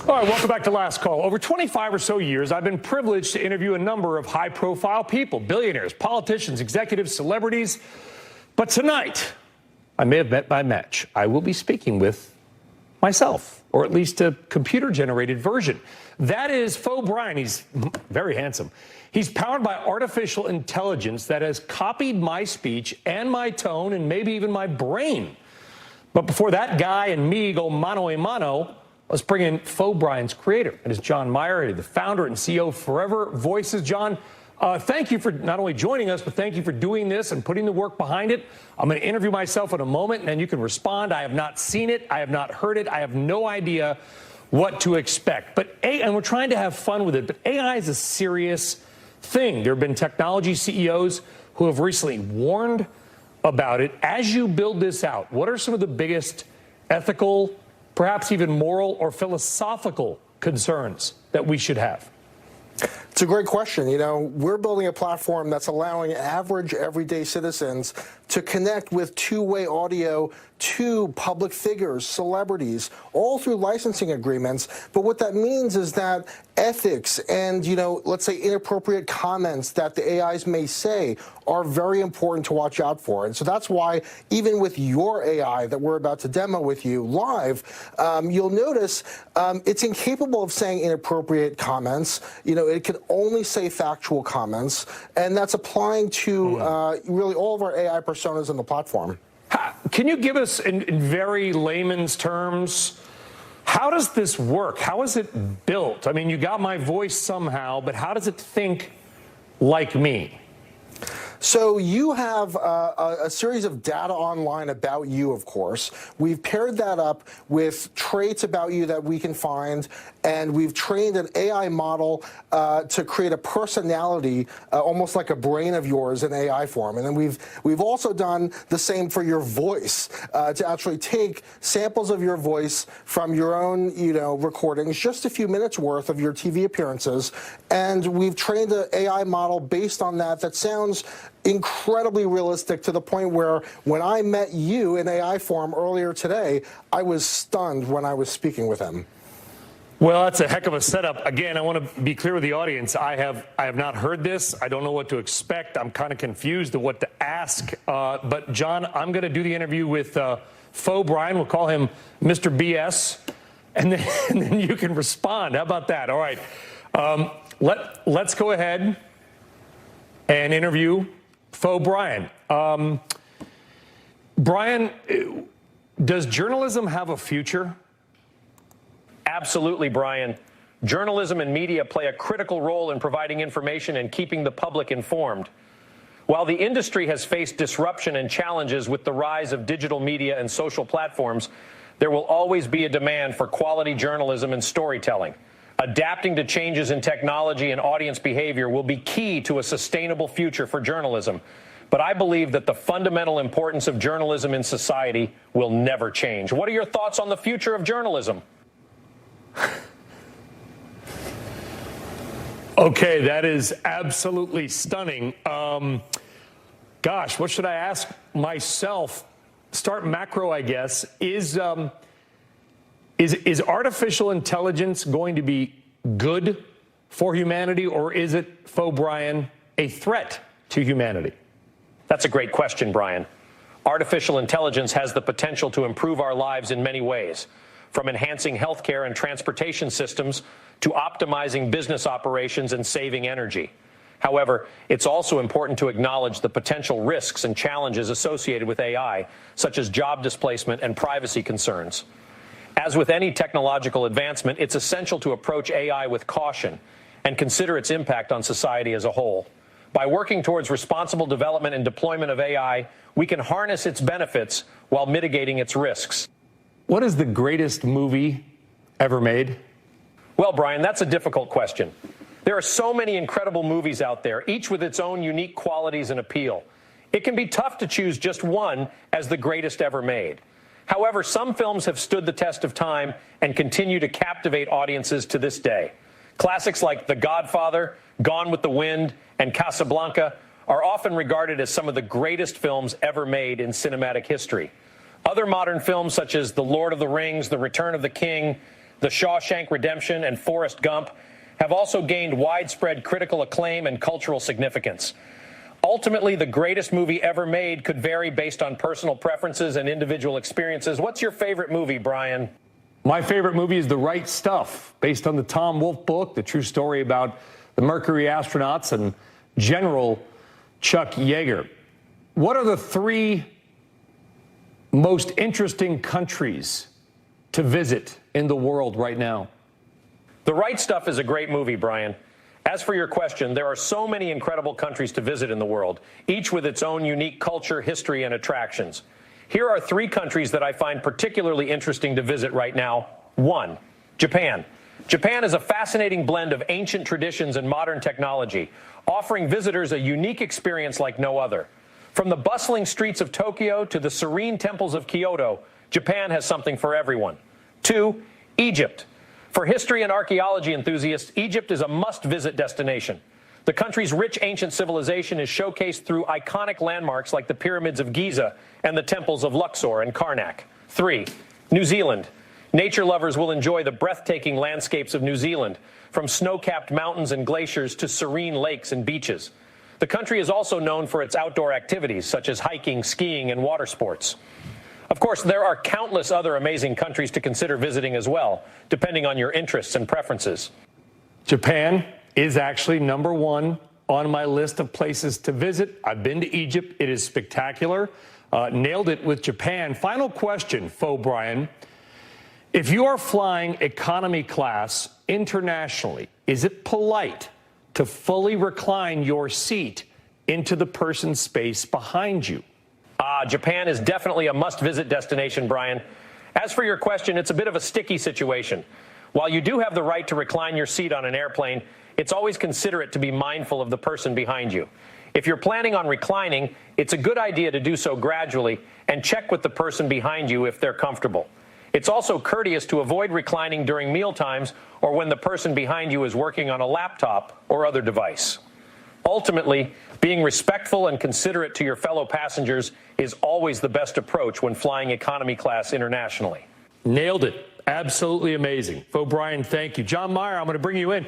All right, welcome back to Last Call. Over 25 or so years, I've been privileged to interview a number of high-profile people, billionaires, politicians, executives, celebrities. But tonight, I may have met my match. I will be speaking with myself, or at least a computer-generated version. That is Faux Brian. He's very handsome. He's powered by artificial intelligence that has copied my speech and my tone and maybe even my brain. But before that guy and me go mano a mano, let's bring in Faux Brian's creator. It is John Meyer, the founder and CEO of Forever Voices. John, thank you for not only joining us, but thank you for doing this and putting the work behind it. I'm going to interview myself in a moment, and then you can respond. I have not seen it. I have not heard it. I have no idea what to expect. And we're trying to have fun with it, but AI is a serious thing. There have been technology CEOs who have recently warned about it. As you build this out, what are some of the biggest ethical, perhaps even moral or philosophical concerns that we should have? It's a great question. You know, we're building a platform that's allowing average, everyday citizens to connect with two-way audio to public figures, celebrities, all through licensing agreements. But what that means is that ethics and, you know, let's say inappropriate comments that the AIs may say are very important to watch out for. And so that's why even with your AI that we're about to demo with you live, you'll notice it's incapable of saying inappropriate comments. You know, it can only say factual comments, and that's applying to really all of our AI personas in the platform. Can you give us, in very layman's terms, how does this work? How is it built? I mean, you got my voice somehow, but how does it think like me? So you have a series of data online about you, of course. We've paired that up with traits about you that we can find, and we've trained an AI model to create a personality, almost like a brain of yours in AI form. And then we've also done the same for your voice, to actually take samples of your voice from your own, you know, recordings, just a few minutes worth of your TV appearances, and we've trained an AI model based on that sounds incredibly realistic, to the point where when I met you in AI form earlier today, I was stunned when I was speaking with him. Well, that's a heck of a setup. Again, I want to be clear with the audience. I have not heard this. I don't know what to expect. I'm kind of confused of what to ask. But John, I'm going to do the interview with Faux Brian. We'll call him Mr. BS, and then you can respond. How about that? All right. Let's go ahead and interview Faux Brian. Brian, does journalism have a future? Absolutely, Brian. Journalism and media play a critical role in providing information and keeping the public informed. While the industry has faced disruption and challenges with the rise of digital media and social platforms, there will always be a demand for quality journalism and storytelling. Adapting to changes in technology and audience behavior will be key to a sustainable future for journalism. But I believe that the fundamental importance of journalism in society will never change. What are your thoughts on the future of journalism? Okay, that is absolutely stunning. Gosh, what should I ask myself? Start macro, I guess. Is artificial intelligence going to be good for humanity, or is it, Faux Brian, a threat to humanity? That's a great question, Brian. Artificial intelligence has the potential to improve our lives in many ways, from enhancing healthcare and transportation systems to optimizing business operations and saving energy. However, it's also important to acknowledge the potential risks and challenges associated with AI, such as job displacement and privacy concerns. As with any technological advancement, it's essential to approach AI with caution and consider its impact on society as a whole. By working towards responsible development and deployment of AI, we can harness its benefits while mitigating its risks. What is the greatest movie ever made? Well, Brian, that's a difficult question. There are so many incredible movies out there, each with its own unique qualities and appeal. It can be tough to choose just one as the greatest ever made. However, some films have stood the test of time and continue to captivate audiences to this day. Classics like The Godfather, Gone with the Wind, and Casablanca are often regarded as some of the greatest films ever made in cinematic history. Other modern films such as The Lord of the Rings, The Return of the King, The Shawshank Redemption, and Forrest Gump have also gained widespread critical acclaim and cultural significance. Ultimately, the greatest movie ever made could vary based on personal preferences and individual experiences. What's your favorite movie, Brian? My favorite movie is The Right Stuff, based on the Tom Wolfe book, the true story about the Mercury astronauts and General Chuck Yeager. What are the 3 most interesting countries to visit in the world right now? The Right Stuff is a great movie, Brian. As for your question, there are so many incredible countries to visit in the world, each with its own unique culture, history, and attractions. Here are 3 countries that I find particularly interesting to visit right now. 1, Japan. Japan is a fascinating blend of ancient traditions and modern technology, offering visitors a unique experience like no other. From the bustling streets of Tokyo to the serene temples of Kyoto, Japan has something for everyone. 2, Egypt. For history and archaeology enthusiasts, Egypt is a must-visit destination. The country's rich ancient civilization is showcased through iconic landmarks like the pyramids of Giza and the temples of Luxor and Karnak. 3, New Zealand. Nature lovers will enjoy the breathtaking landscapes of New Zealand, from snow-capped mountains and glaciers to serene lakes and beaches. The country is also known for its outdoor activities, such as hiking, skiing, and water sports. Of course, there are countless other amazing countries to consider visiting as well, depending on your interests and preferences. Japan is actually number 1 on my list of places to visit. I've been to Egypt. It is spectacular. Nailed it with Japan. Final question, Faux Brian. If you are flying economy class internationally, is it polite to fully recline your seat into the person's space behind you? Japan is definitely a must-visit destination, Brian. As for your question, it's a bit of a sticky situation. While you do have the right to recline your seat on an airplane, it's always considerate to be mindful of the person behind you. If you're planning on reclining, it's a good idea to do so gradually and check with the person behind you if they're comfortable. It's also courteous to avoid reclining during meal times or when the person behind you is working on a laptop or other device. Ultimately, being respectful and considerate to your fellow passengers is always the best approach when flying economy class internationally. Nailed it. Absolutely amazing. Faux Brian, thank you. John Meyer, I'm going to bring you in.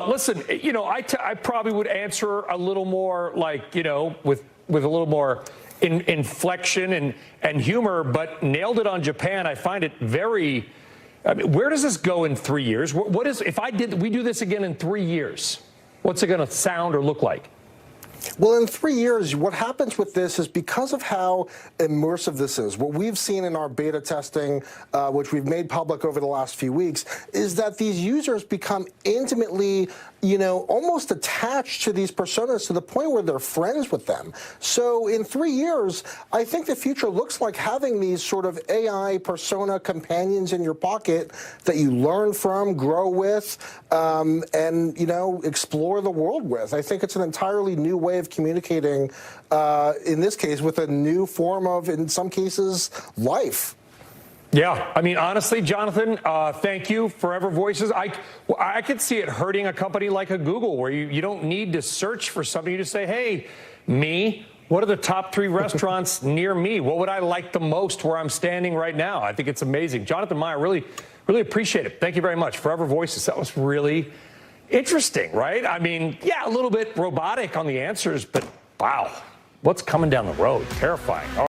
Listen, I probably would answer a little more like, with a little more inflection and humor, but nailed it on Japan. I find it very, where does this go in 3 years? What is, if we do this again in 3 years, what's it going to sound or look like? Well, in 3 years, what happens with this is because of how immersive this is, what we've seen in our beta testing, which we've made public over the last few weeks, is that these users become intimately, almost attached to these personas to the point where they're friends with them. So in 3 years, I think the future looks like having these sort of AI persona companions in your pocket that you learn from, grow with, and, explore the world with. I think it's an entirely new way of communicating, in this case, with a new form of, in some cases, life. Yeah, I mean, honestly, Jonathan, thank you. Forever Voices. I could see it hurting a company like a Google where you don't need to search for something. You just say, hey, me, what are the top 3 restaurants near me? What would I like the most where I'm standing right now? I think it's amazing. Jonathan Meyer, really, really appreciate it. Thank you very much. Forever Voices. That was really interesting, right? I mean, yeah, a little bit robotic on the answers, but wow, what's coming down the road? Terrifying.